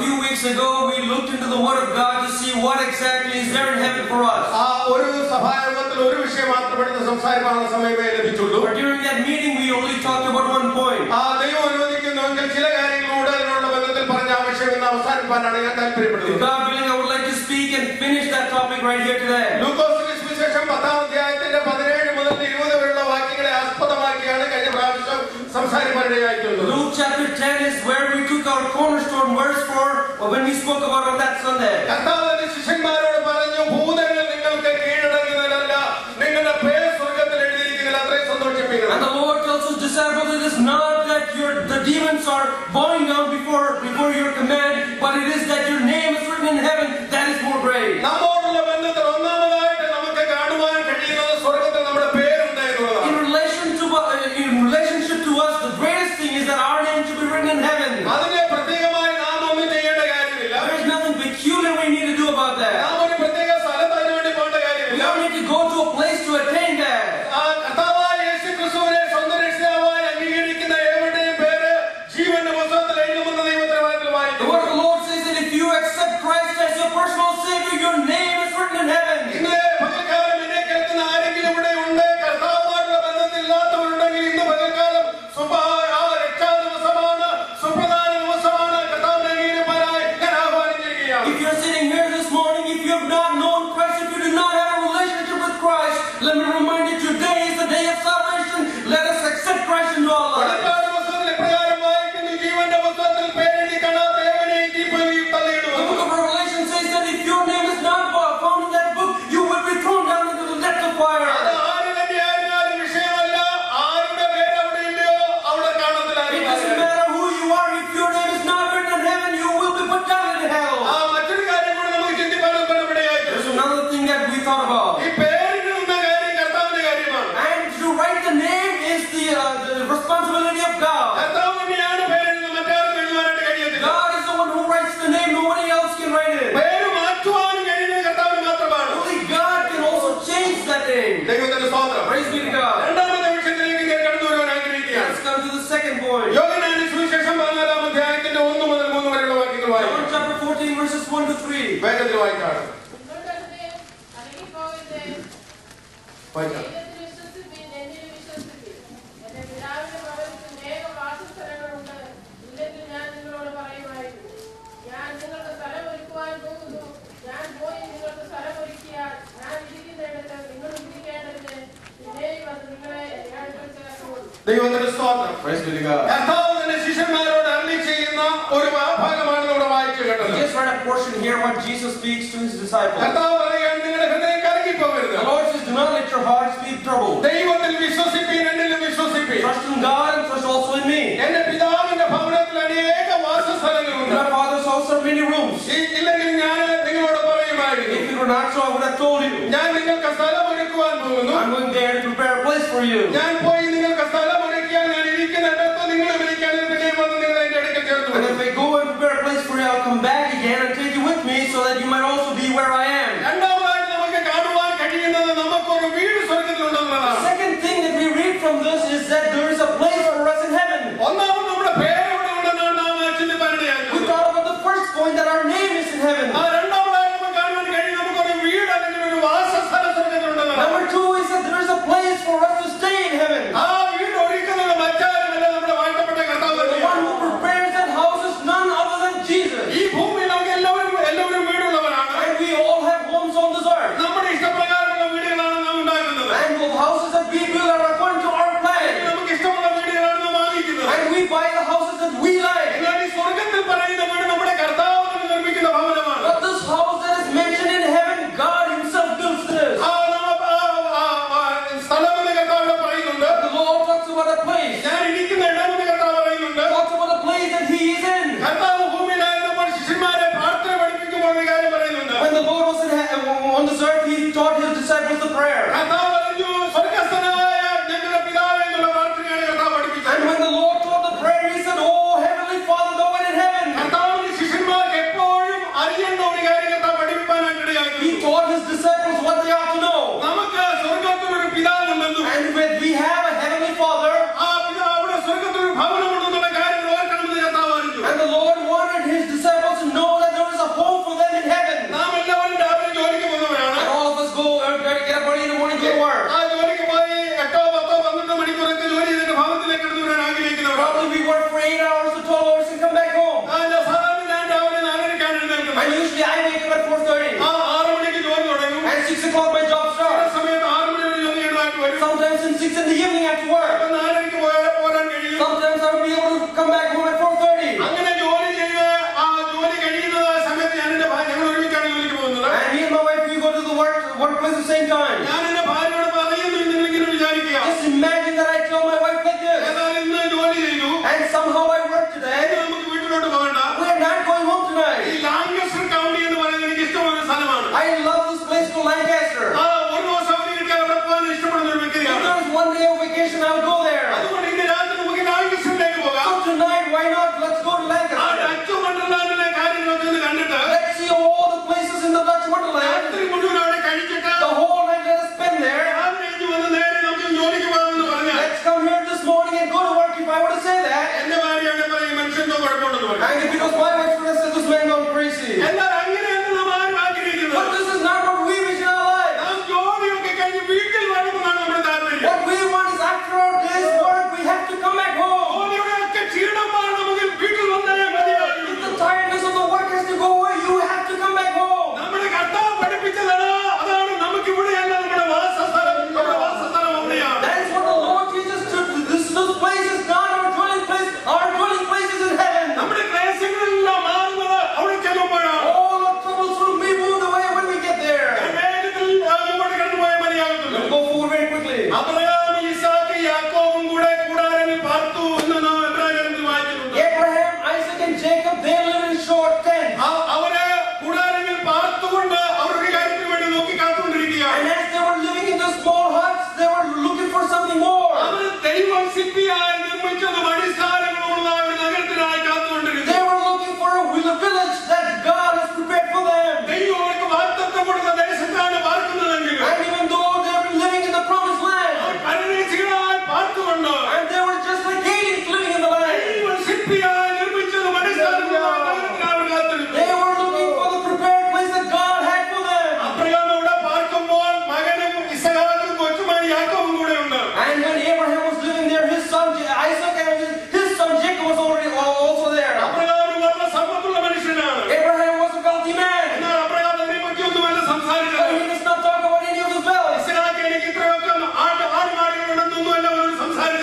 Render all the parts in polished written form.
few weeks ago we looked into the Word of God to see what exactly is there in heaven for us. But during that meeting we only talked about one point. If God willing, I would like to speak and finish that topic right here today. Luke chapter 10 is where we took our cornerstone verse for when we spoke about on that Sunday. And the Lord tells his disciples, it is not that the demons are bowing down before your command, but it is that your name is written in heaven. That is more great. In relationship to us, the greatest thing is that our name should be written in heaven. There is nothing peculiar we need to do about that. We don't need to go to a place to attain that. The word of the Lord says that if you accept Christ as your personal Savior, your name is written in heaven. If you're sitting here this morning, if you have not known Christ, if you do not have a relationship with Christ, let me remind you, today is the day of salvation. Let us accept Christ into our lives. The book of Revelation says that if your name is not found in that book, you will be thrown down into the depth of fire. It doesn't matter who you are, if your name is not written in heaven, you will be put down in hell. There's another thing that we thought about. And to write the name is the responsibility of God. God is the one who writes the name, nobody else can write it. Only God can also change that name. Praise be to God. Let's come to the second point. John chapter 14 verses 1 to 3. Praise be to God. We just read a portion here what Jesus speaks to his disciples. The Lord says, do not let your hearts be troubled. Trust in God and trust also in me. In my Father's house are many rooms. If it were not so, I would have told you. I'm going there to prepare a place for you. And if I go and prepare a place for you, I'll come back again and take you with me so that you might also be where I am. The second thing that we read from this is that there is a place for us in heaven. We thought about the first point that our name is in heaven. Number two is that there is a place for us to stay in heaven. The one who prepares that house is none other than Jesus. And we all have homes on this earth. And the houses that we build are according to our plan. And we buy the houses that we like. But this house that is mentioned in heaven, God himself builds this. The Lord talks about a place. Talks about a place that he is in. When the Lord was on this earth, he taught his disciples the prayer. And when the Lord taught the prayer, he said, "Oh, Heavenly Father, thou art in heaven." He taught his disciples what they ought to know. And when we have a Heavenly Father, in the evening after work. Sometimes I would be able to come back home at 4:30. And me and my wife, we go to the workplace at the same time. Just imagine that I tell my wife like this. And somehow I work today. We are not going home tonight. I love this place called Lancaster. If there was one day of vacation, I would go there. So tonight, why not? Let's go to Lancaster. Let's see all the places in the Dutch Wonderland. The whole night let us spend there. Let's come here this morning and go to work if I were to say that. And because my wife would have said this man gone crazy. But this is not what we wish in our lives. What we want is after our day's work, we have to come back home. If the tiredness of the work has to go away, you have to come back home. That is what the Lord Jesus took. This place is not our dwelling place. Our dwelling place is in heaven. All our troubles will be moved away when we get there. We'll go forward very quickly. Abraham, Isaac, and Jacob, they lived in short tents. And as they were living in the small huts, they were looking for something more. They were looking for a village that God has prepared for them. And even though they were living in the promised land, and they were just like aliens living in the land, they were looking for the prepared place that God had for them. And when Abraham was living there, his son Isaac and his son Jacob was already also there. Abraham was a wealthy man. But he does not talk about any of his wealth.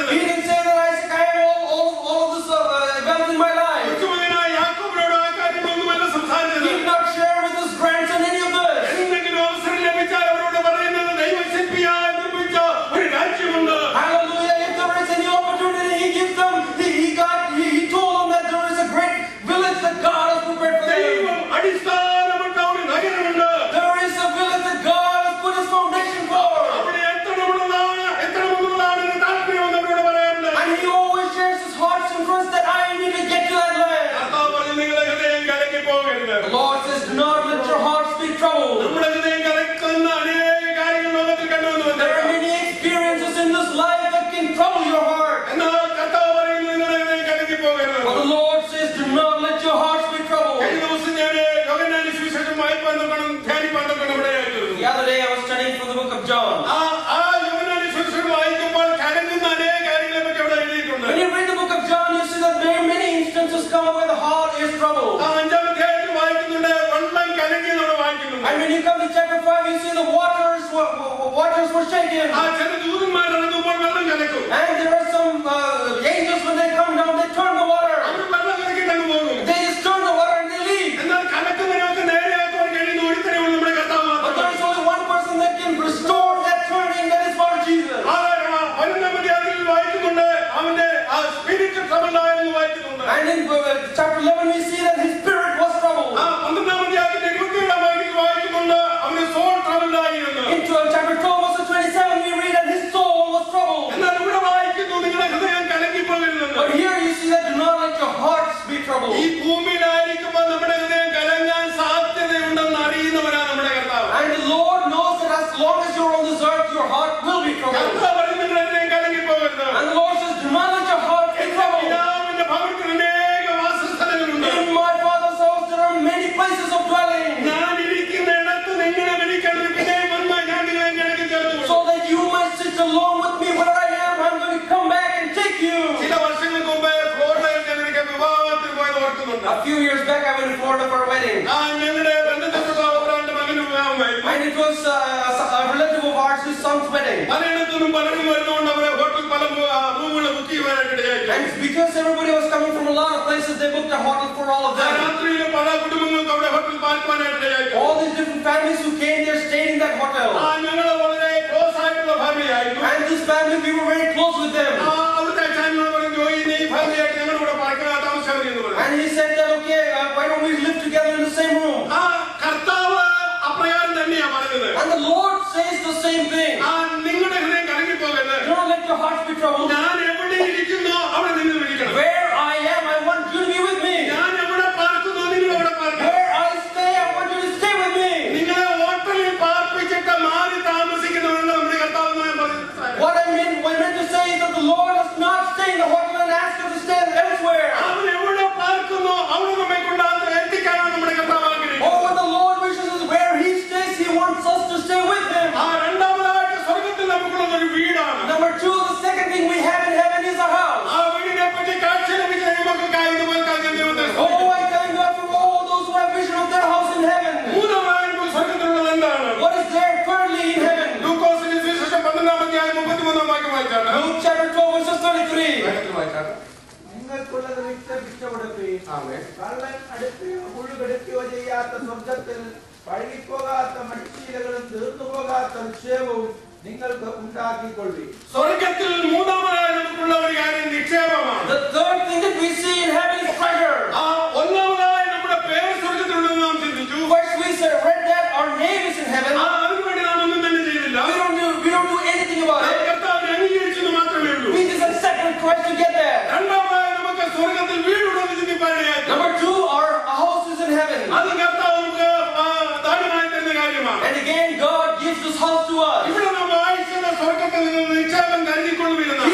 He didn't say that Isaac, I have all of this wealth in my life. He did not share with his grandson any of this. Hallelujah. If there is any opportunity, he gives them. He told them that there is a great village that God has prepared for them. There is a village that God has put his foundation for. And he always shares his heart's interest that I need to get to that land. The Lord says, do not let your hearts be troubled. There are many experiences in this life that can trouble your heart. But the Lord says, do not let your hearts be troubled. The other day I was studying from the book of John. When you read the book of John, you see that there are many instances come where the heart is troubled. And when you come to chapter 5, you see the waters were shaken. And there are some angels, when they come down, they turn the water. They just turn the water and they leave. But there is only one person that can restore that turning, that is Lord Jesus. And in chapter 11 we see that his spirit was troubled. In chapter 12 verse 27 we read that his soul was troubled. But here you see that do not let your hearts be troubled. And the Lord knows that as long as you're on this earth, your heart will be troubled. And the Lord says, do not let your heart be troubled. In my Father's house there are many places of dwelling. So that you might sit along with me where I am. I'm going to come back and take you. A few years back I went to Florida for a wedding. And it was a relative of ours, his son's wedding. And because everybody was coming from a lot of places, they booked a hotel for all of them. All these different families who came there stayed in that hotel. And this family, we were very close with them. And he said that, okay, why don't we live together in the same room? And the Lord says the same thing. Do not let your hearts be troubled. Where I am, I want you to be with me. Where I stay, I want you to stay with me. What I meant to say is that the Lord does not stay in the hotel and ask us to stay elsewhere. Oh, what the Lord wishes is where He stays, He wants us to stay with Him. Number two, the second thing we have in heaven is a house. Oh, I thank God for all those who have vision of their house in heaven. What is there currently in heaven? Luke chapter 12, verses 33. The third thing that we see in heaven is treasure. First we read that our name is in heaven. We don't do anything about it. We just accept Christ to get there. Number two, our house is in heaven. And again, God gives this house to us. Here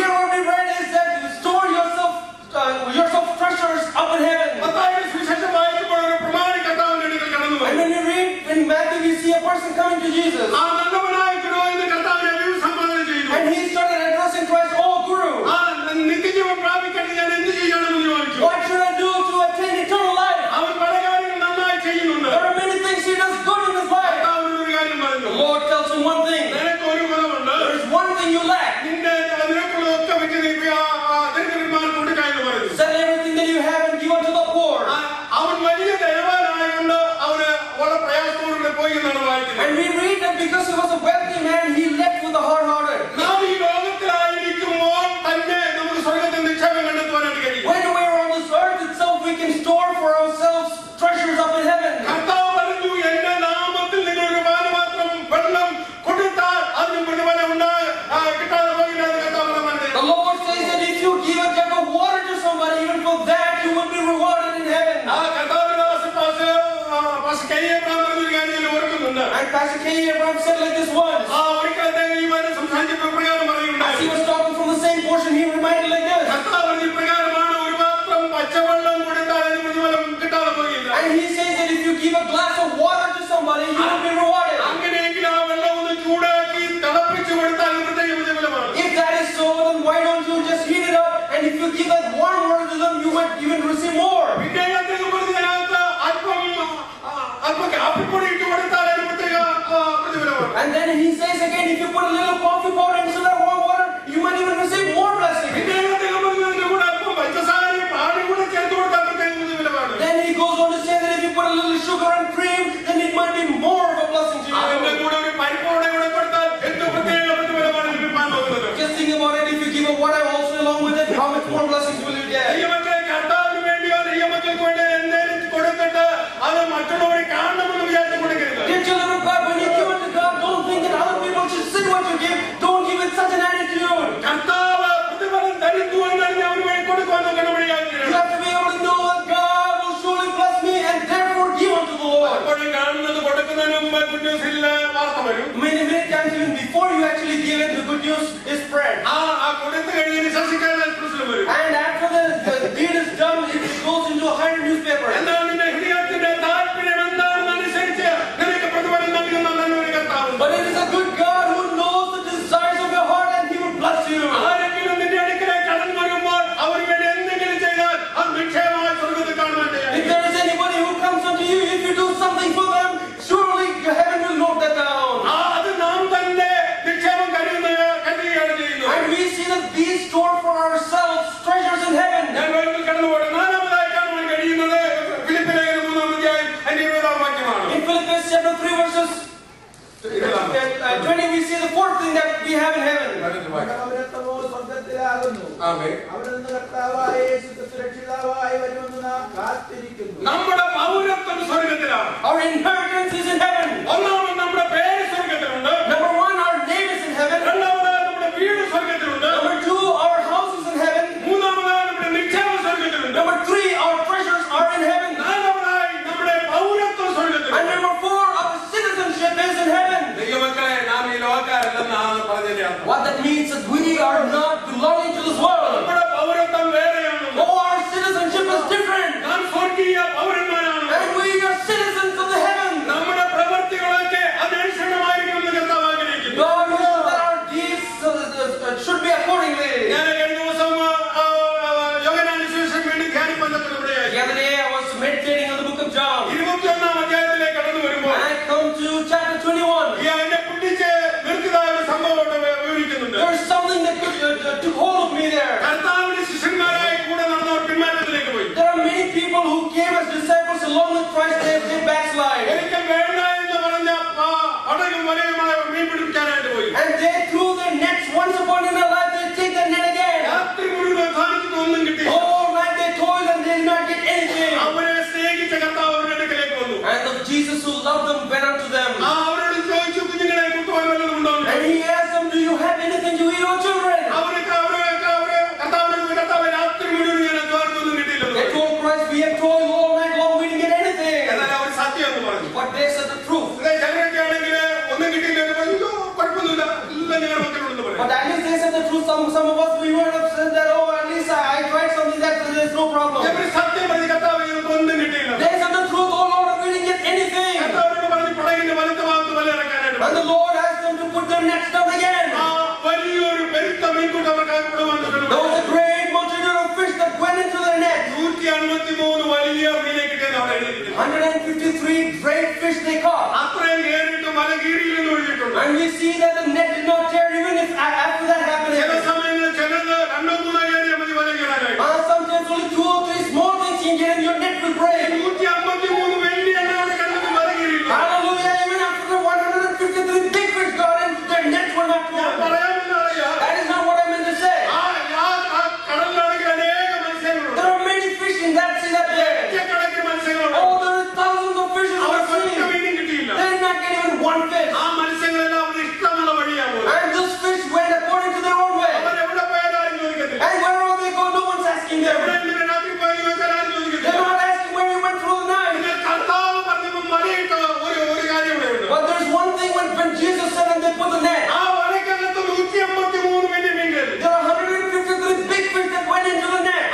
what we read is that you store yourself treasures up in heaven. And when you read in Matthew, we see a person coming to Jesus. And he started addressing Christ, oh Guru, what should I do to attain eternal life? There are many things he does good in his life. The Lord tells him one thing. There is one thing you lack. Sell everything that you have and give unto the poor. And we read that because he was a wealthy man, he left with the hard-hearted. When we are on this earth itself, we can store for ourselves treasures up in heaven. The Lord says that if you give a jug of water to somebody, even for that you will be rewarded in heaven. And Pastor K. Abraham said like this once. As he was talking from the same portion, he reminded like this. And he says that if you give a glass of water to somebody, you will be rewarded. If that is so, then why don't you just heat it up? And if you give that warm water to them, you will even receive more. And then he says again, if you put a little coffee powder into that warm water, you might even receive more blessings. Then he goes on to say that if you put a little sugar and cream, then it might be more of a blessing to you. Just think about it, if you give a water also along with it, how much more blessings will you get? Dear children of God, when you give it to God, don't think that other people should see what you give. Don't give it such an attitude. You have to be able to know that God will surely bless me and therefore give unto the Lord. Many times even before you actually give it, the good news is spread. And after the deed is done, it goes into 100 newspapers. But it is a good God who knows the desires of your heart and He will bless you. If there is anybody who comes unto you, if you do something for them, surely heaven will note that down. And we see that these store for ourselves 20 we see the fourth thing that we have in heaven. Our inheritance is in heaven. Number one, our name is in heaven. Number two, our house is in heaven. Number three, our treasures are in heaven. And number four, our citizenship is in heaven. What that means is we are not belonging to this world. Oh, our citizenship is different. And we are citizens of the heaven. God wishes that our deeds should be accordingly. The other day I was meditating on the book of John. And I come to chapter 21. There's something that took hold of me there. There are many people who came as disciples along with Christ, they backslide. And they threw their nets once upon in their life, they take their net again. All night they toiled and they did not get anything. And the Jesus who loved them went unto them. And he asked them, do you have anything to eat, O children? They told Christ, we have toiled all night long, we didn't get anything. But they said the truth. But at least they said the truth. Some of us, we would have said that, oh, at least I tried something that there's no problem. They said the truth, oh Lord, we didn't get anything. And the Lord asked them to put their nets down again. There was a great multitude of fish that went into their net. 153 great fish they caught. And we see that the net did not tear even if after that happened. Sometimes only 2 or 3 small things you get and your net will break. Hallelujah, even after the 153 big fish got in, their nets were not torn. That is not what I meant to say. There are many fish in that sea that day. Oh, there are thousands of fish in the sea. They did not get even one fish. And those fish went according to their own way. And wherever they go, no one's asking them. They're not asking where you went through the night. But there's one thing when Jesus said and they put the net. There are 153 big fish that went into the net.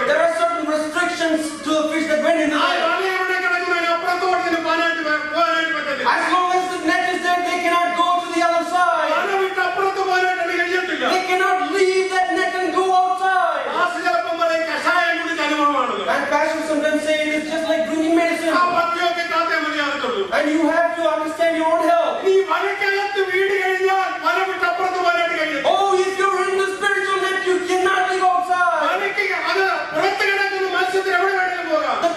There are certain restrictions to the fish that went into the net. As long as the net is there, they cannot go to the other side. They cannot leave that net and go outside. And pastors sometimes say it is just like drinking medicine. And you have to understand your own health. Oh, if you're in the spiritual net, you cannot live outside.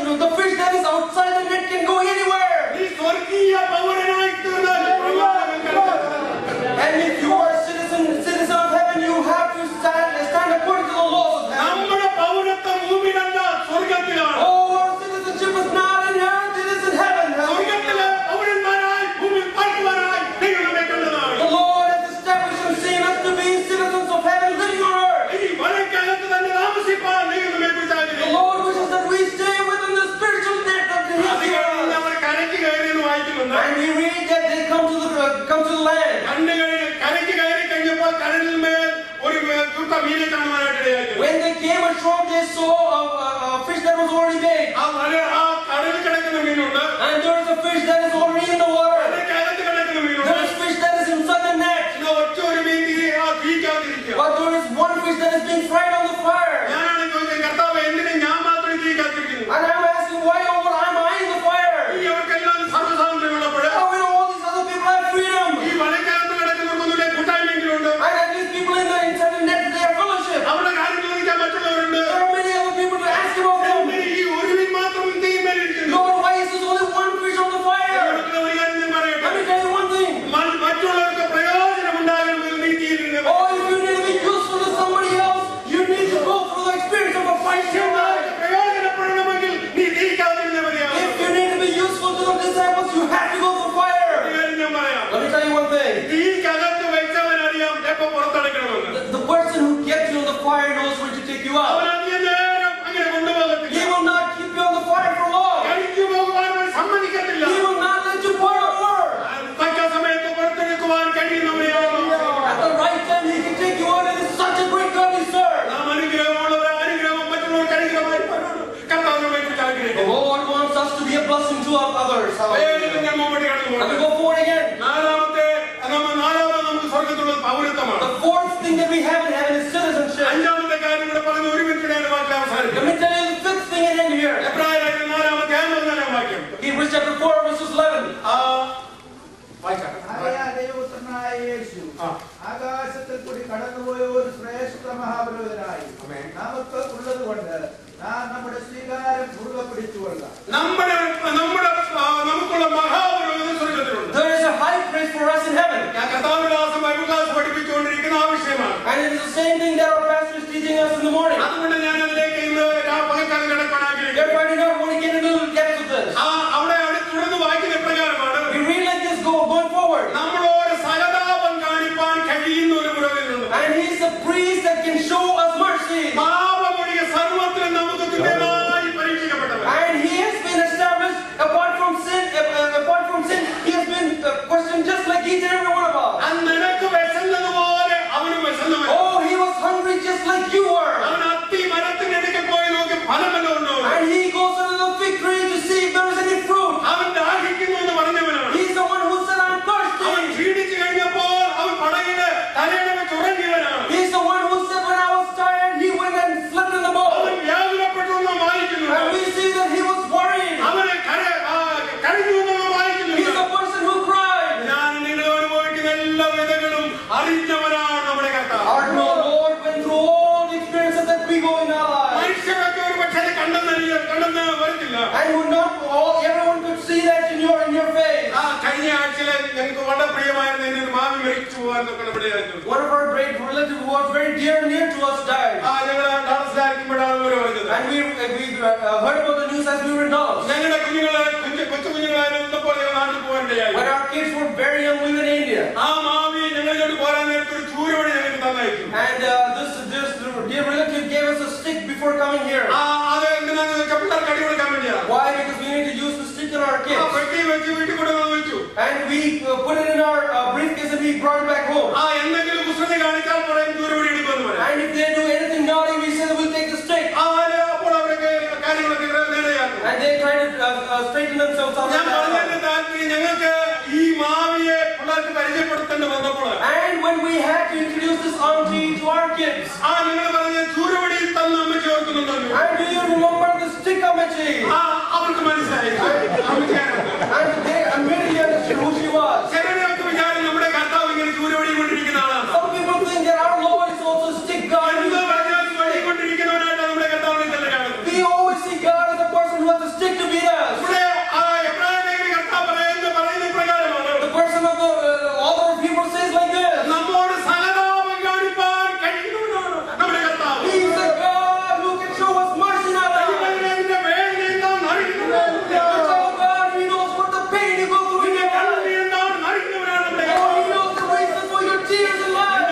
The fish that is outside the net can go anywhere. And if you are a citizen of heaven, you have to stand according to the laws of heaven. Oh, our citizenship is not in earth, it is in heaven. The Lord has established and seen us to be citizens of heaven living on earth. The Lord wishes that we stay within the spiritual net of His earth. And we read that they come to the land. When they came ashore, they saw a fish that was already big. And there is a fish that is already in the water. There is fish that is inside the net. But there is one fish that is being fried on the fire. And I'm asking, why, oh Lord, am I in the fire? Oh, all these other people have freedom. And at least people inside the net, they have fellowship. There are many other people to ask about them. Lord, why is there only one fish on the fire? കടന്നുപോയ ഒരു ശ്രേഷ്ഠ മഹാപുരോഹിതനായി നമുക്ക് ഉള്ളത് കൊണ്ട് നമ്മുടെ സ്വീകാരം മുറുകെ പിടിച്ചുകൊള്ളാം. നമുക്കുള്ള മഹാപുരോഹിതൻ സ്വർഗ്ഗത്തിലുണ്ട്. There is a high priest for us in heaven. ഞാൻ കർത്താവിന്റെ ബൈബിൾ ക്ലാസ് പഠിപ്പിച്ചുകൊണ്ടിരിക്കുന്ന ആ വിഷയമാണ്. And it is the same thing that our pastor is teaching us in the morning. അതുകൊണ്ട് ഞാൻ അതിലേക്ക് ഇന്ന് പകൽക്കാലം കിടക്കാൻ ആഗ്രഹിക്കുന്നു. Therefore, I do not want to get into the depth of this. അവിടെ തുടർന്ന് വായിക്കുന്ന പ്രകാരമാണ്. We read like this going forward. നമ്മളോട് സഹതാപം കാണിപ്പാൻ കഴിയുന്ന ഒരു പുരോഹിതനുണ്ട്. And he is a priest that can show us mercy. പാപമൊഴികെ സർവ്വത്തിലും നമുക്ക് തുല്യമായി പരീക്ഷിക്കപ്പെട്ടവൻ. And he has been established apart from sin. He has been questioned just like each and every one of us. നിനക്ക് വിശന്നതുപോലെ അവനും വിശന്നവൻ. Oh, he was hungry just like you were. അവൻ അത്തി മരത്തിനടുക്കെ പോയി നോക്കി ഫലമല്ലോ ഉണ്ടോ. And he goes to the fig tree to see if there is any fruit. അവൻ ദാഹിക്കുന്നു എന്ന് പറഞ്ഞവനാണ്. He is the one who said, "I'm thirsty." അവൻ ക്ഷീണിച്ചു കഴിഞ്ഞപ്പോൾ അവൻ പടകില് തലയുടെ ചുറങ്ങിയവനാണ്. He is the one who said, "When I was tired, he went and slept in the boat." അവൻ വ്യാകുലപ്പെട്ടു എന്ന് വായിക്കുന്നു. And we see that he was worried. അവനെ കരഞ്ഞു എന്ന് വായിക്കുന്നു. He is the person who cried. ഞാൻ നിങ്ങൾ അനുഭവിക്കുന്ന എല്ലാ വിധങ്ങളും അറിഞ്ഞവനാണ് നമ്മുടെ കർത്താവ്. Our Lord went through all the experiences that we go in our lives. മനുഷ്യരൊക്കെ ഒരു പക്ഷേ കണ്ടെന്ന് വരത്തില്ല. And would not everyone could see that in your face. കഴിഞ്ഞ ആഴ്ചയിലെ ഞങ്ങൾക്ക് വളരെ പ്രിയമായിരുന്ന ഒരു മാമി മരിച്ചു പോകാനൊക്കെ നമ്മുടെ One of our great relatives who was very near to us died. ഞങ്ങൾ ഡാൻസിലായിരിക്കുമ്പോഴാണ് ഇവര് പറഞ്ഞത്. And we heard about the news as we were dogs. ഞങ്ങളുടെ കൊച്ചു കുഞ്ഞുങ്ങളായിരുന്നപ്പോൾ ഞങ്ങൾ നാട്ടിൽ പോകാനിടയായി. When our kids were very young, we were in India. ആ മാമി ഞങ്ങളിലോട്ട് പോരാൻ നേരത്തെ ഒരു ചൂരവടി ഞങ്ങൾക്ക് തന്നായിരുന്നു. And this dear relative gave us a stick before coming here. അത് എന്തിനാന്ന് വെച്ചാൽ പിള്ളേർക്ക് അടി കൊടുക്കാൻ വേണ്ടിയാണ്. Why? Because we need to use the stick on our kids. പെട്ടി വെച്ച് വീട്ടിൽ കൊണ്ടുവന്ന് വെച്ചു. And we put it in our briefcase and we brought it back home. എന്തെങ്കിലും കുസൃതി കാണിച്ചാൽ പറയും ചൂരവടി എടുക്കുമെന്ന് പറയും. And if they do anything naughty, we say that we'll take the stick. അപ്പോൾ അവരൊക്കെ കാര്യങ്ങളൊക്കെ നേരെയാക്കും. And they try to straighten themselves out. ഞാൻ പറഞ്ഞതിന്റെ താല്പര്യം ഞങ്ങൾക്ക് ഈ മാവിയെ പിള്ളേർക്ക് പരിചയപ്പെടുത്തേണ്ടി വന്നപ്പോൾ. And when we had to introduce this auntie to our kids. നിങ്ങൾ പറഞ്ഞ ചൂരവടിയിൽ തന്ന അമ്മച്ചി ഓർക്കുന്നുണ്ടോ? And do you remember the stick auntie? അവർക്ക് മനസ്സിലായി. And they immediately understood who she was. ചിലരൊക്കെ വിചാരം നമ്മുടെ കർത്താവ് ഇങ്ങനെ ചൂരവടി കൊണ്ടിരിക്കുന്ന ആളാണ്. Some people think that our Lord is also a stick God. കൊണ്ടിരിക്കുന്നവനായിട്ട് നമ്മുടെ കർത്താവിനെ തന്നെ കാണുന്നു. We always see God as a person who has a stick to beat us. The person of the author of Hebrews says like this. He is a God who can show us mercy in our lives. God, He knows what the pain you go through in your life. Oh, He knows the reason for your tears in life.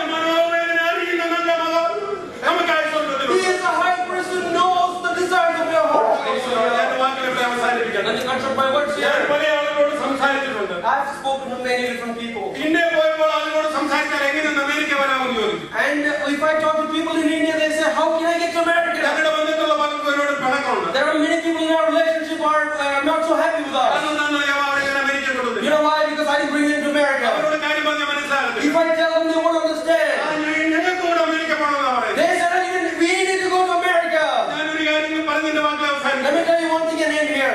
He is a high priest who knows the desires of your heart. Let me construct my words here. I have spoken to many different people. And if I talk to people in India, they say, "How can I get to America?" There are many people in our relationship who are not so happy with us. You know why? Because I didn't bring them to America. If I tell them, they won't understand. They said, "We need to go to America." Let me tell you one thing and end here.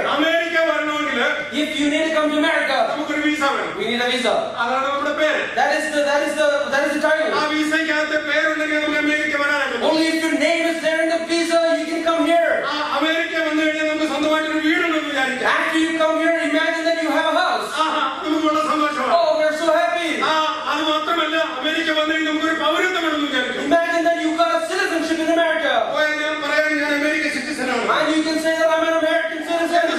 If you need to come to America, we need a visa. That is the title. Only if your name is there in the visa, you can come here. After you come here, imagine that you have a house. Oh, we're so happy. Imagine that you got a citizenship in America. And you can say that I'm an American citizen. So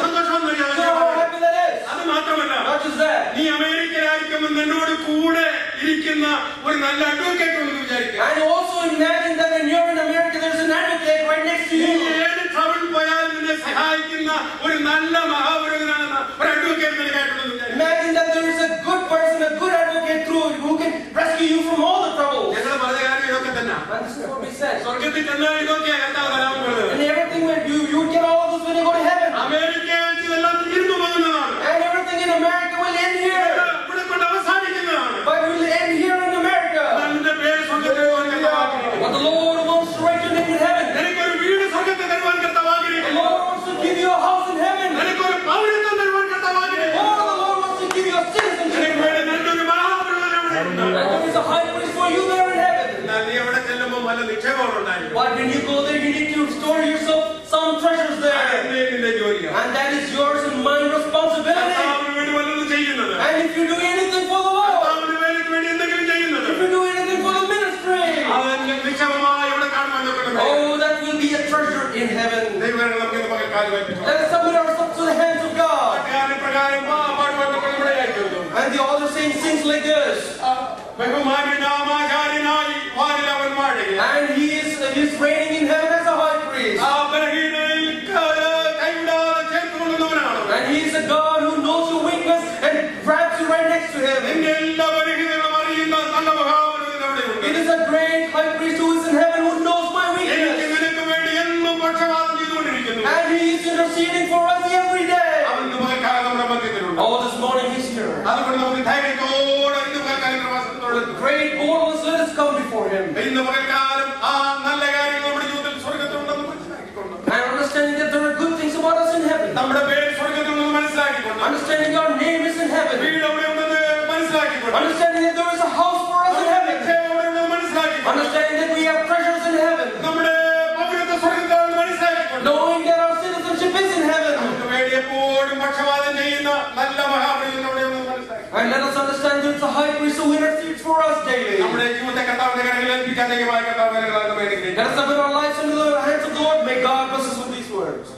how happy that is. Not just that. And also imagine that when you're in America, there's an advocate right next to you. Imagine that there is a good person, a good advocate who can rescue you from all the troubles. And this is what we said. And everything when you get all of this when you go to heaven. And everything in America will end here. But will end here in America. But the Lord wants to write your name in heaven. The Lord wants to give you a house in heaven. Oh, the Lord wants to give you a citizenship. And there is a high place for you there in heaven. But when you go there, you need to store yourself some treasures there. എന്റെ നിന്റെ ജോലിയാണ്. And that is yours and mine responsibility. കർത്താവിന് വേണ്ടി വല്ലതും ചെയ്യുന്നത്. And if you do anything for the Lord, കർത്താവിന് വേണ്ടിക്ക് വേണ്ടി എന്തെങ്കിലും ചെയ്യുന്നത്. if you do anything for the ministry, അവന്റെ നിക്ഷേപമായി ഇവിടെ കാണുവാൻ നോക്കണം. oh, that will be a treasure in heaven. ദൈവമേ നമുക്ക് ഇന്ന് പകൽക്കാലം ഏൽപ്പിച്ചു. Let us submit ourselves to the hands of God. പ്രകാരം പാടുവാൻ നോക്കണം ഇവിടെ ആയിക്കോളും. And the author saying things like this. ബഹുമാന്യനാമാചാര്യനായി വാനിൽ അവൻ വാഴുക. And he is reigning in heaven as a high priest. ആ ബലഹീനതയിൽ കൈവിടാതെ ചേർത്തുകൊള്ളുന്നവനാണ്. And he is a God who knows your weakness and grabs you right next to him. നിന്റെ എല്ലാ ബലഹീനതകളും അറിയുന്ന നല്ല മഹാപുരുഷൻ അവിടെയുണ്ട്. It is a great high priest who is in heaven who knows my എനിക്ക് weakness. നിനക്ക് വേണ്ടി എന്നും പക്ഷപാതം ചെയ്തുകൊണ്ടിരിക്കുന്നു. And he is interceding for us every day. അവൻ ഇന്ന് പകൽക്കാലം നമ്മുടെ മധ്യത്തിലുണ്ട്. Oh, this morning he's here. അതുകൊണ്ട് നമുക്ക് ധൈര്യത്തോടെ ഇന്ന് പകൽക്കാലം പ്രവാസത്തോടെ With great boldness, let us come before him. ഇന്ന് പകൽക്കാലം ആ നല്ല കാര്യങ്ങൾ നമ്മുടെ ജീവിതത്തിൽ സ്വർഗ്ഗത്തിലുണ്ടെന്ന് മനസ്സിലാക്കിക്കൊണ്ട് And understanding that there are good things about us in heaven. നമ്മുടെ പേര് സ്വർഗ്ഗത്തിലുണ്ടെന്ന് മനസ്സിലാക്കിക്കൊണ്ട് Understanding our name is in heaven. വീട് എവിടെയുണ്ടെന്ന് മനസ്സിലാക്കിക്കൊണ്ട് Understanding that there is a house for us in heaven. എവിടെയുണ്ടെന്ന് മനസ്സിലാക്കിക്കൊണ്ട് Understanding that we have treasures in heaven. നമ്മുടെ പൗരത്വ സ്വർഗ്ഗത്തിലാണെന്ന് മനസ്സിലാക്കിക്കൊണ്ട് Knowing that our citizenship is in heaven. നമുക്ക് വേണ്ടി എപ്പോഴും പക്ഷപാതം ചെയ്യുന്ന നല്ല മഹാപുരുഷൻ എവിടെയുണ്ടെന്ന് മനസ്സിലാക്കി And let us understand that it's a high priest who intercedes for us daily. നമ്മുടെ ജീവിതത്തെ കർത്താവിന്റെ കരങ്ങളിൽ ഏൽപ്പിക്കാൻ ദൈവമായ കർത്താവിനെ Let us submit our lives into the hands of the Lord. May God bless us with these words.